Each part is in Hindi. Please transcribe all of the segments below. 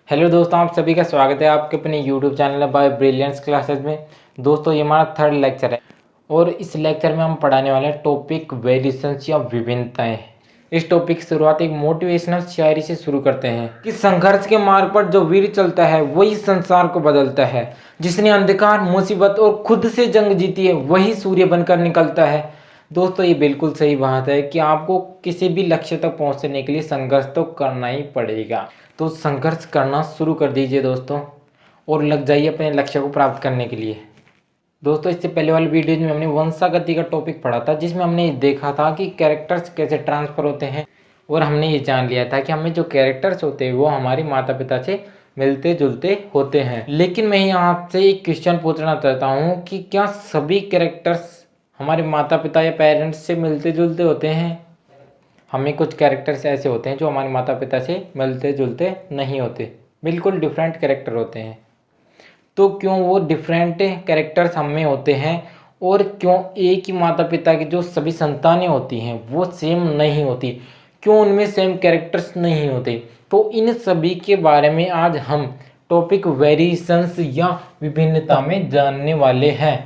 हेलो दोस्तों, आप सभी का स्वागत है आपके अपने YouTube channel by Brilliance Classes में। दोस्तों, ये हमारा थर्ड लेक्चर है और इस लेक्चर में हम पढ़ाने वाले हैं टॉपिक वेरिएशंस या विभिन्नताएं। इस टॉपिक की शुरुआत एक मोटिवेशनल शायरी से शुरू करते हैं कि संघर्ष के मार्ग पर जो वीर चलता है वही संसार को बदलता है। जिसने अंधकार, मुसीबत और खुद से जंग जीती है वही सूर्य बनकर निकलता है। दोस्तों, ये बिल्कुल सही बात है कि आपको किसी भी लक्ष्य तक पहुंचने के लिए संघर्ष तो करना ही पड़ेगा। तो संघर्ष करना शुरू कर दीजिए दोस्तों और लग जाइए अपने लक्ष्य को प्राप्त करने के लिए। दोस्तों, इससे पहले वाली वीडियो में हमने वंशागति का टॉपिक पढ़ा था, जिसमें हमने देखा था कि कैरेक्टर्स कैसे ट्रांसफर होते हैं और हमने ये जान लिया था कि हमें जो कैरेक्टर्स होते हैं वो हमारे माता पिता से मिलते जुलते होते हैं। लेकिन मैं यहाँ आपसे एक क्वेश्चन पूछना चाहता हूँ कि क्या सभी कैरेक्टर्स हमारे माता पिता या पेरेंट्स से मिलते जुलते होते हैं? हमें कुछ कैरेक्टर्स ऐसे होते हैं जो हमारे माता पिता से मिलते जुलते नहीं होते, बिल्कुल डिफरेंट कैरेक्टर होते हैं। तो क्यों वो डिफरेंट कैरेक्टर्स हम में होते हैं और क्यों एक ही माता पिता की जो सभी संतानें होती हैं वो सेम नहीं होती? क्यों उनमें सेम कैरेक्टर्स नहीं होते? तो इन सभी के बारे में आज हम टॉपिक वेरिएशंस या विभिन्नता में जानने वाले हैं।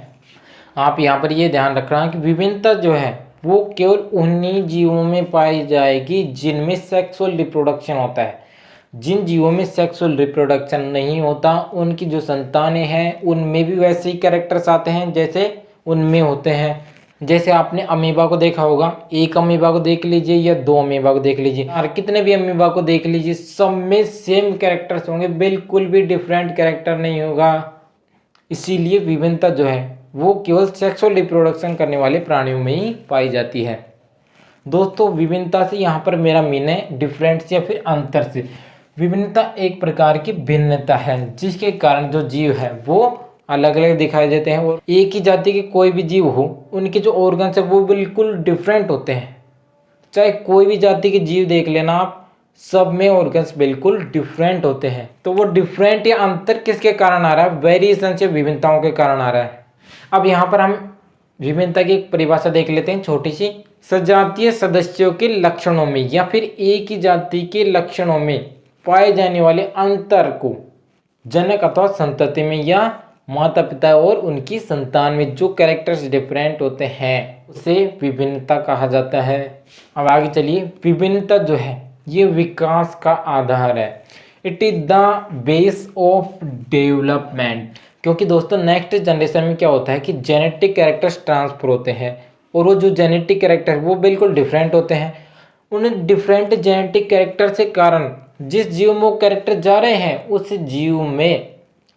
आप यहाँ पर ये ध्यान रखना कि विभिन्नता जो है वो केवल उन्हीं जीवों में पाई जाएगी जिनमें सेक्सुअल रिप्रोडक्शन होता है। जिन जीवों में सेक्सुअल रिप्रोडक्शन नहीं होता उनकी जो संतानें हैं उनमें भी वैसे ही कैरेक्टर्स आते हैं जैसे उनमें होते हैं। जैसे आपने अमीबा को देखा होगा, एक अमीबा को देख लीजिए या दो अमीबा को देख लीजिए और कितने भी अमीबा को देख लीजिए, सब में सेम कैरेक्टर्स होंगे, बिल्कुल भी डिफरेंट कैरेक्टर नहीं होगा। इसीलिए विभिन्नता जो है वो केवल सेक्सुअल रिप्रोडक्शन करने वाले प्राणियों में ही पाई जाती है। दोस्तों, विभिन्नता से यहाँ पर मेरा मीन है डिफरेंस या फिर अंतर से। विभिन्नता एक प्रकार की भिन्नता है जिसके कारण जो जीव है वो अलग अलग दिखाई देते हैं और एक ही जाति के कोई भी जीव हो उनके जो ऑर्गन्स है वो बिल्कुल डिफरेंट होते हैं। चाहे कोई भी जाति के जीव देख लेना आप, सब में ऑर्गन्स बिल्कुल डिफरेंट होते हैं। तो वो डिफरेंट या अंतर किसके कारण आ रहा है? वेरिएशन से विभिन्नताओं के कारण आ रहा है। अब यहाँ पर हम विभिन्नता की एक परिभाषा देख लेते हैं छोटी सी। सजातीय सदस्यों के लक्षणों में या फिर एक ही जाति के लक्षणों में पाए जाने वाले अंतर को जनक अथवा संतति में या माता पिता और उनकी संतान में जो कैरेक्टर्स डिफरेंट होते हैं उसे विभिन्नता कहा जाता है। अब आगे चलिए। विभिन्नता जो है ये विकास का आधार है। It is the base of development. क्योंकि दोस्तों नेक्स्ट जनरेशन में क्या होता है कि जेनेटिक कैरेक्टर्स ट्रांसफर होते हैं और वो जो जेनेटिक कैरेक्टर वो बिल्कुल डिफरेंट होते हैं। उन डिफरेंट जेनेटिक कैरेक्टर से कारण जिस जीव में वो कैरेक्टर जा रहे हैं उस जीव में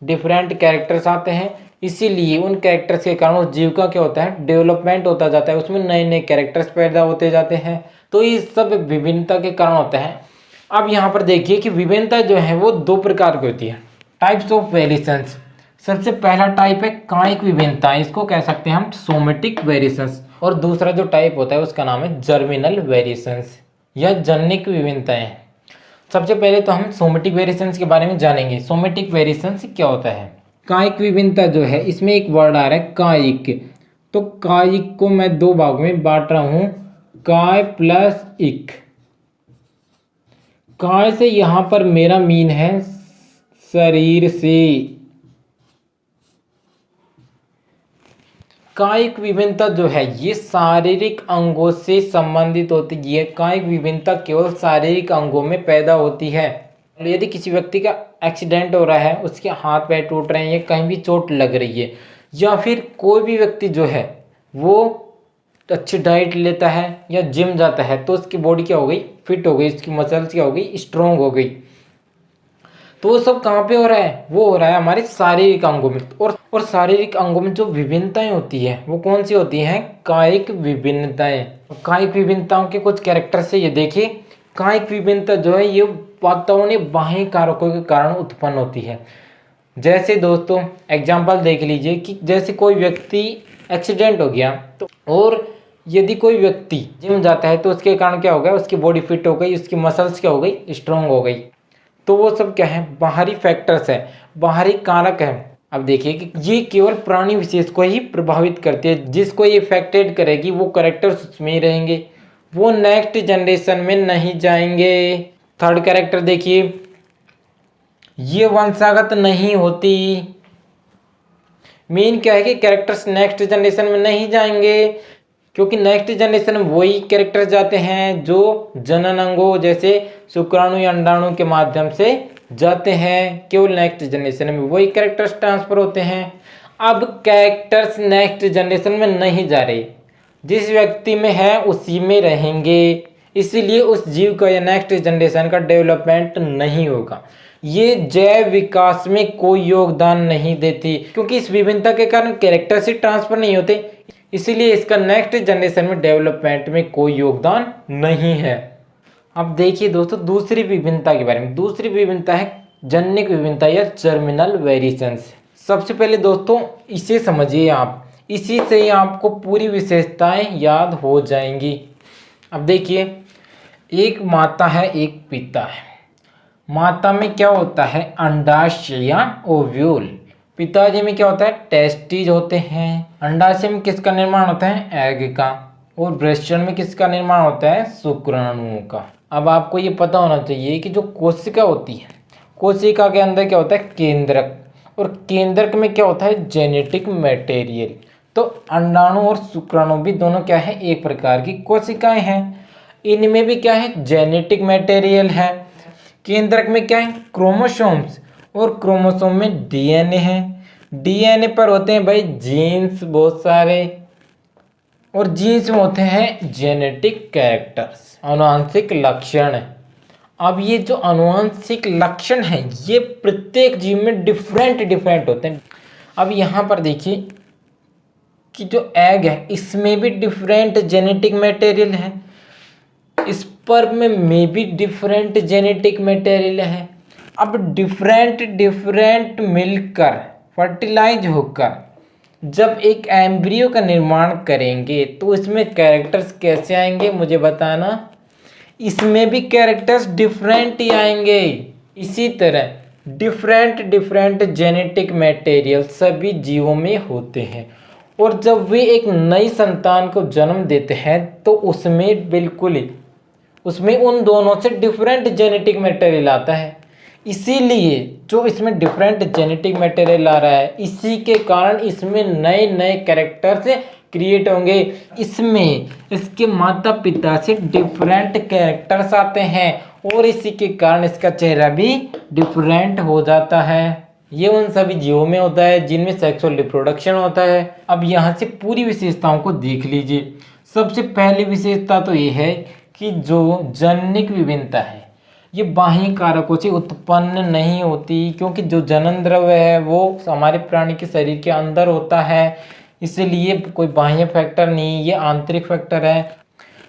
डिफरेंट कैरेक्टर्स आते हैं। इसीलिए उन कैरेक्टर्स के कारण उस जीव का क्या होता है, डेवलपमेंट होता जाता है, उसमें नए नए कैरेक्टर्स पैदा होते जाते हैं। तो ये सब विभिन्नता के कारण होता है। अब यहाँ पर देखिए कि विभिन्नता जो है वो दो प्रकार की होती है, टाइप्स ऑफ वेरिएशंस। सबसे पहला टाइप है कायिक विभिन्नता, इसको कह सकते हैं हम सोमेटिक वेरिएशंस। और दूसरा जो टाइप होता है उसका नाम है जर्मिनल वेरिएशंस या जनिक विभिन्नताएं। सबसे पहले तो हम सोमेटिक वेरिएशंस के बारे में जानेंगे। सोमेटिक वेरिएशंस क्या होता है? कायिक विभिन्नता जो है इसमें एक वर्ड आ रहा है कायिक। तो कायिक को मैं दो भाग में बांट रहा हूं, काय प्लस इक। काय से यहां पर मेरा मीन है शरीर से। कायिक विभिन्नता जो है ये शारीरिक अंगों से संबंधित होती है। कायिक विभिन्नता केवल शारीरिक अंगों में पैदा होती है। यदि किसी व्यक्ति का एक्सीडेंट हो रहा है, उसके हाथ पैर टूट रहे हैं या कहीं भी चोट लग रही है, या फिर कोई भी व्यक्ति जो है वो अच्छी डाइट लेता है या जिम जाता है, तो उसकी बॉडी क्या हो गई, फिट हो गई, उसकी मसल्स क्या हो गई, स्ट्रोंग हो गई। तो वो सब कहाँ पे हो रहा है? वो हो रहा है हमारे शारीरिक अंगों में। और शारीरिक अंगों में जो विभिन्नताएं होती है वो कौन सी होती हैं? कायिक विभिन्नताएं। कायिक विभिन्नताओं के कुछ कैरेक्टर से ये देखिए। कायिक विभिन्नता जो है ये वातावरणीय बाह्य कारकों के कारण उत्पन्न होती है। जैसे दोस्तों एग्जाम्पल देख लीजिए कि जैसे कोई व्यक्ति एक्सीडेंट हो गया तो, और यदि कोई व्यक्ति जिम जाता है तो उसके कारण क्या हो गया, उसकी बॉडी फिट हो गई, उसकी मसल्स क्या हो गई, स्ट्रोंग हो गई। तो वो सब क्या है? बाहरी फैक्टर्स है, बाहरी कारक है। अब देखिए कि ये केवल प्राणी विशेष को ही प्रभावित करती है। जिसको ये इफेक्टेड करेगी वो कैरेक्टर्स उसमें ही रहेंगे, वो नेक्स्ट जनरेशन में नहीं जाएंगे। थर्ड कैरेक्टर देखिए, ये वंशागत नहीं होती। मेन क्या है कि कैरेक्टर्स नेक्स्ट जनरेशन में नहीं जाएंगे, क्योंकि नेक्स्ट जनरेशन में वही कैरेक्टर्स जाते हैं जो जनन अंगों जैसे शुक्राणु या अंडाणु के माध्यम से जाते हैं। केवल नेक्स्ट जनरेशन में वही कैरेक्टर्स ट्रांसफर होते हैं। अब कैरेक्टर्स नेक्स्ट जनरेशन में नहीं जा रहे, जिस व्यक्ति में है उसी में रहेंगे, इसीलिए उस जीव का या नेक्स्ट जनरेशन का डेवलपमेंट नहीं होगा। ये जैव विकास में कोई योगदान नहीं देती, क्योंकि इस विभिन्नता के कारण कैरेक्टर्स ही ट्रांसफर नहीं होते, इसीलिए इसका नेक्स्ट जनरेशन में डेवलपमेंट में कोई योगदान नहीं है। अब देखिए दोस्तों दूसरी विभिन्नता के बारे में। दूसरी विभिन्नता है जन्यक विभिन्नता या जर्मिनल वेरिएशंस। सबसे पहले दोस्तों इसे समझिए आप, इसी से ही आपको पूरी विशेषताएं याद हो जाएंगी। अब देखिए, एक माता है एक पिता है। माता में क्या होता है, अंडाशय या ओव्यूल। पिताजी में क्या होता है, टेस्टिज होते हैं। अंडाशय में किसका निर्माण होता है, एग का। और ब्रेस्टन में किसका निर्माण होता है, शुक्राणुओं का। अब आपको ये पता होना चाहिए कि जो कोशिका होती है, कोशिका के अंदर क्या होता है, केंद्रक, और केंद्रक में क्या होता है, जेनेटिक मटेरियल। तो अंडाणु और शुक्राणु भी दोनों क्या है, एक प्रकार की कोशिकाएं हैं। इनमें भी क्या है, जेनेटिक मटेरियल है। केंद्रक में क्या है, क्रोमोसोम्स, और क्रोमोसोम में डीएनए है। डीएनए पर होते हैं भाई जीन्स बहुत सारे, और जीन्स में होते हैं जेनेटिक कैरेक्टर्स, आनुवंशिक लक्षण। अब ये जो आनुवंशिक लक्षण हैं ये प्रत्येक जीव में डिफरेंट होते हैं। अब यहाँ पर देखिए कि जो एग है इसमें भी डिफरेंट जेनेटिक मटेरियल है, स्पर्म में भी डिफरेंट जेनेटिक मटेरियल है। अब डिफरेंट मिलकर फर्टिलाइज होकर जब एक एम्ब्रियो का निर्माण करेंगे तो इसमें कैरेक्टर्स कैसे आएंगे मुझे बताना। इसमें भी कैरेक्टर्स डिफरेंट ही आएंगे। इसी तरह डिफरेंट जेनेटिक मटेरियल सभी जीवों में होते हैं, और जब वे एक नई संतान को जन्म देते हैं तो उसमें उन दोनों से डिफरेंट जेनेटिक मटेरियल आता है। इसीलिए जो इसमें डिफरेंट जेनेटिक मटेरियल आ रहा है, इसी के कारण इसमें नए कैरेक्टर्स क्रिएट होंगे। इसमें इसके माता पिता से डिफरेंट कैरेक्टर्स आते हैं, और इसी के कारण इसका चेहरा भी डिफरेंट हो जाता है। ये उन सभी जीवों में होता है जिनमें सेक्सुअल रिप्रोडक्शन होता है। अब यहाँ से पूरी विशेषताओं को देख लीजिए। सबसे पहली विशेषता तो ये है कि जो जनिक विभिन्नता है ये बाह्य कारकों से उत्पन्न नहीं होती, क्योंकि जो जनन द्रव्य है वो हमारे प्राणी के शरीर के अंदर होता है, इसलिए कोई बाह्य फैक्टर नहीं, ये आंतरिक फैक्टर है।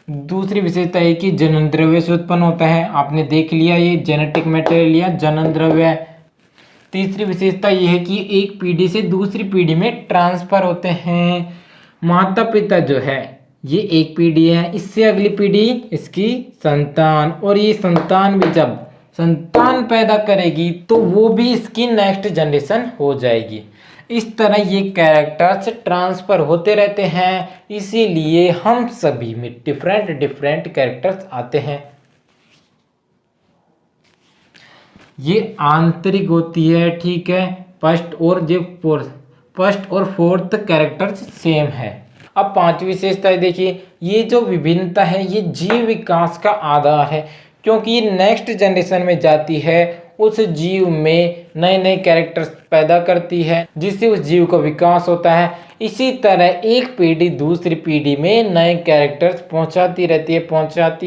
दूसरी विशेषता है कि जनन द्रव्य से उत्पन्न होता है, आपने देख लिया ये जेनेटिक मटेरियल या जनन द्रव्य है। तीसरी विशेषता ये है कि एक पीढ़ी से दूसरी पीढ़ी में ट्रांसफर होते हैं। माता पिता जो है ये एक पीढ़ी है, इससे अगली पीढ़ी इसकी संतान, और ये संतान भी जब संतान पैदा करेगी तो वो भी इसकी नेक्स्ट जनरेशन हो जाएगी। इस तरह ये कैरेक्टर्स ट्रांसफर होते रहते हैं, इसीलिए हम सभी में डिफरेंट कैरेक्टर्स आते हैं। ये आंतरिक होती है, ठीक है। फर्स्ट और फोर्थ कैरेक्टर्स सेम है। अब पांचवी विशेषता देखिए, ये जो विभिन्नता है ये जीव विकास का आधार है, क्योंकि ये नेक्स्ट जनरेशन में जाती है, उस जीव में नए कैरेक्टर्स पैदा करती है, जिससे उस जीव का विकास होता है। इसी तरह एक पीढ़ी दूसरी पीढ़ी में नए कैरेक्टर्स पहुंचाती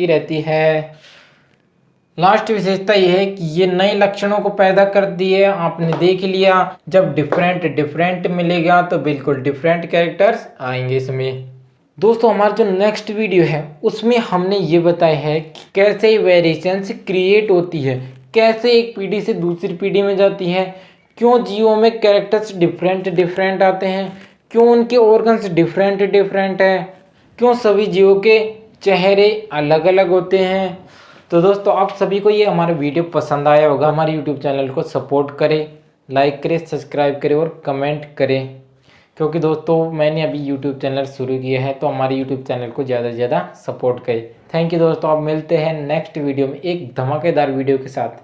रहती है। लास्ट विशेषता यह है कि ये नए लक्षणों को पैदा करती है। आपने देख लिया, जब डिफरेंट मिलेगा तो बिल्कुल डिफरेंट कैरेक्टर्स आएंगे इसमें। दोस्तों हमारा जो नेक्स्ट वीडियो है उसमें हमने ये बताया है कि कैसे वेरिएशंस क्रिएट होती है, कैसे एक पीढ़ी से दूसरी पीढ़ी में जाती है, क्यों जीवों में कैरेक्टर्स डिफरेंट आते हैं, क्यों उनके ऑर्गन्स डिफरेंट है, क्यों सभी जीवों के चेहरे अलग अलग होते हैं। तो दोस्तों आप सभी को ये हमारा वीडियो पसंद आया होगा। हमारे यूट्यूब चैनल को सपोर्ट करें, लाइक करें, सब्सक्राइब करें और कमेंट करें, क्योंकि दोस्तों मैंने अभी यूट्यूब चैनल शुरू किया है, तो हमारे यूट्यूब चैनल को ज़्यादा से ज़्यादा सपोर्ट करें। थैंक यू दोस्तों, आप मिलते हैं नेक्स्ट वीडियो में एक धमाकेदार वीडियो के साथ।